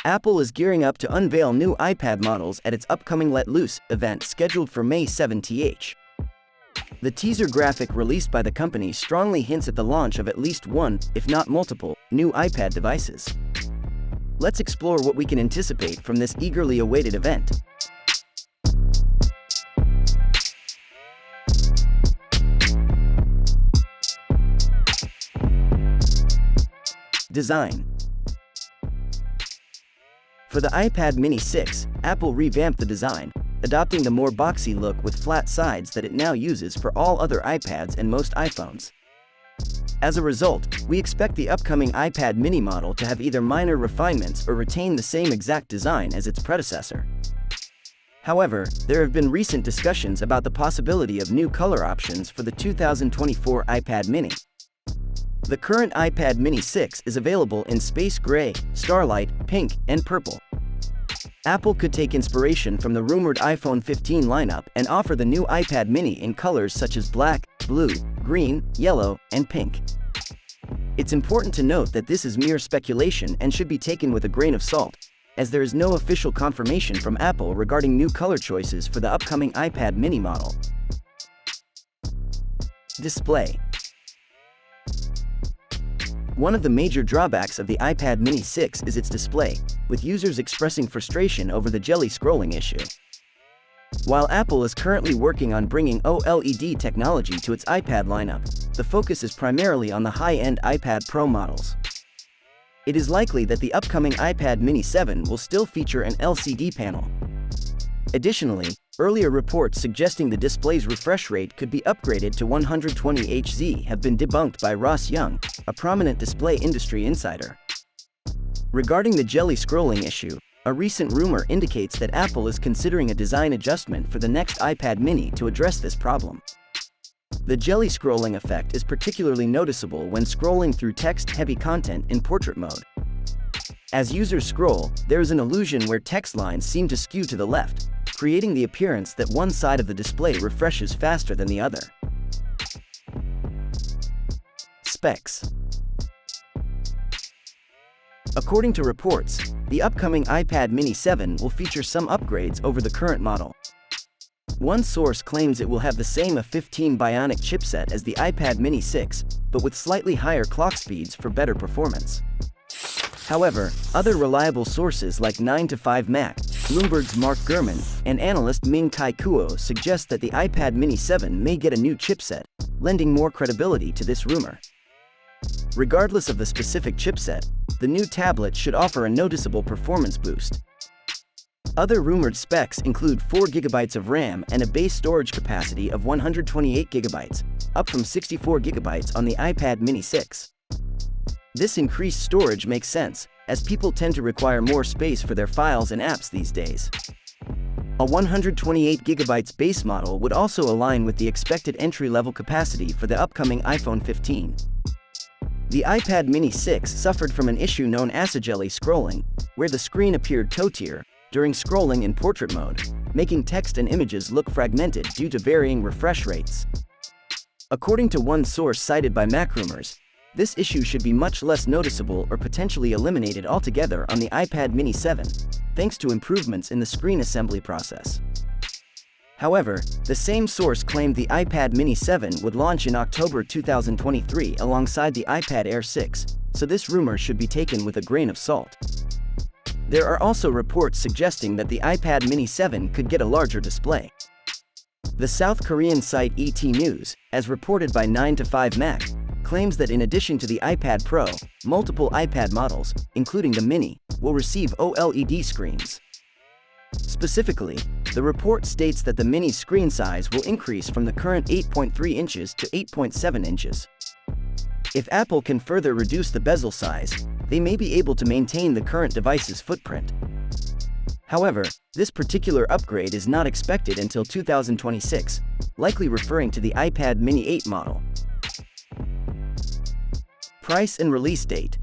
Apple is gearing up to unveil new iPad models at its upcoming Let Loose event scheduled for May 7th. The teaser graphic released by the company strongly hints at the launch of at least one, if not multiple, new iPad devices. Let's explore what we can anticipate from this eagerly awaited event. Design. For the iPad mini 6, Apple revamped the design, adopting the more boxy look with flat sides that it now uses for all other iPads and most iPhones. As a result, we expect the upcoming iPad mini model to have either minor refinements or retain the same exact design as its predecessor. However, there have been recent discussions about the possibility of new color options for the 2024 iPad mini. The current iPad mini 6 is available in space gray, starlight, pink, and purple. Apple could take inspiration from the rumored iPhone 15 lineup and offer the new iPad mini in colors such as black, blue, green, yellow, and pink. It's important to note that this is mere speculation and should be taken with a grain of salt, as there is no official confirmation from Apple regarding new color choices for the upcoming iPad mini model. Display. One of the major drawbacks of the iPad mini 6 is its display, with users expressing frustration over the jelly scrolling issue. While Apple is currently working on bringing OLED technology to its iPad lineup, the focus is primarily on the high-end iPad Pro models. It is likely that the upcoming iPad mini 7 will still feature an LCD panel. Additionally, earlier reports suggesting the display's refresh rate could be upgraded to 120 Hz have been debunked by Ross Young, a prominent display industry insider. Regarding the jelly scrolling issue, a recent rumor indicates that Apple is considering a design adjustment for the next iPad mini to address this problem. The jelly scrolling effect is particularly noticeable when scrolling through text-heavy content in portrait mode. As users scroll, there is an illusion where text lines seem to skew to the left, creating the appearance that one side of the display refreshes faster than the other. Specs. According to reports, the upcoming iPad mini 7 will feature some upgrades over the current model. One source claims it will have the same A15 Bionic chipset as the iPad mini 6, but with slightly higher clock speeds for better performance. However, other reliable sources like 9to5Mac, Bloomberg's Mark Gurman, and analyst Ming-Chi Kuo suggest that the iPad mini 7 may get a new chipset, lending more credibility to this rumor. Regardless of the specific chipset, the new tablet should offer a noticeable performance boost. Other rumored specs include 4GB of RAM and a base storage capacity of 128GB, up from 64GB on the iPad mini 6. This increased storage makes sense, as people tend to require more space for their files and apps these days. A 128GB base model would also align with the expected entry-level capacity for the upcoming iPhone 15. The iPad mini 6 suffered from an issue known as jelly scrolling, where the screen appeared toe-tier during scrolling in portrait mode, making text and images look fragmented due to varying refresh rates. According to one source cited by MacRumors, this issue should be much less noticeable or potentially eliminated altogether on the iPad mini 7, thanks to improvements in the screen assembly process. However, the same source claimed the iPad mini 7 would launch in October 2023 alongside the iPad Air 6, so this rumor should be taken with a grain of salt. There are also reports suggesting that the iPad mini 7 could get a larger display. The South Korean site ET News, as reported by 9to5Mac, claims that in addition to the iPad Pro, multiple iPad models, including the mini, will receive OLED screens. Specifically, the report states that the mini screen size will increase from the current 8.3 inches to 8.7 inches. If Apple can further reduce the bezel size, they may be able to maintain the current device's footprint. However, this particular upgrade is not expected until 2026, likely referring to the iPad mini 8 model. Price and release date.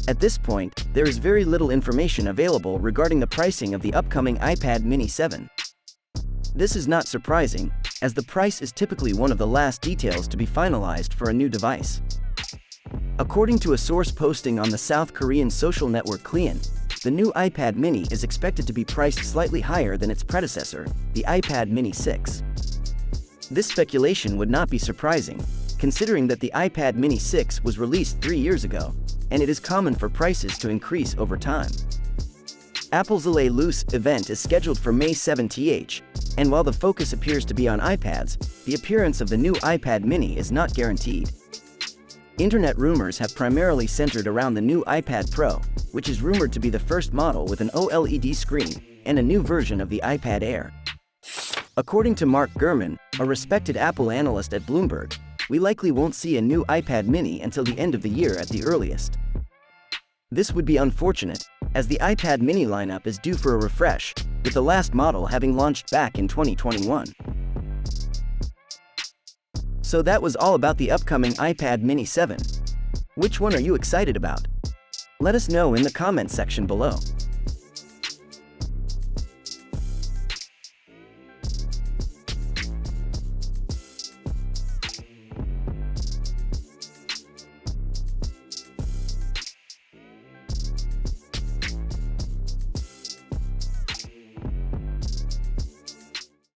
At this point, there is very little information available regarding the pricing of the upcoming iPad mini 7. This is not surprising, as the price is typically one of the last details to be finalized for a new device. According to a source posting on the South Korean social network Klein, the new iPad mini is expected to be priced slightly higher than its predecessor, the iPad mini 6. This speculation would not be surprising, considering that the iPad mini 6 was released 3 years ago, and it is common for prices to increase over time. Apple's Allez Loose event is scheduled for May 7th, and while the focus appears to be on iPads, the appearance of the new iPad mini is not guaranteed. Internet rumors have primarily centered around the new iPad Pro, which is rumored to be the first model with an OLED screen and a new version of the iPad Air. According to Mark Gurman, a respected Apple analyst at Bloomberg, we likely won't see a new iPad mini until the end of the year at the earliest. This would be unfortunate, as the iPad mini lineup is due for a refresh, with the last model having launched back in 2021. So that was all about the upcoming iPad mini 7. Which one are you excited about? Let us know in the comment section below.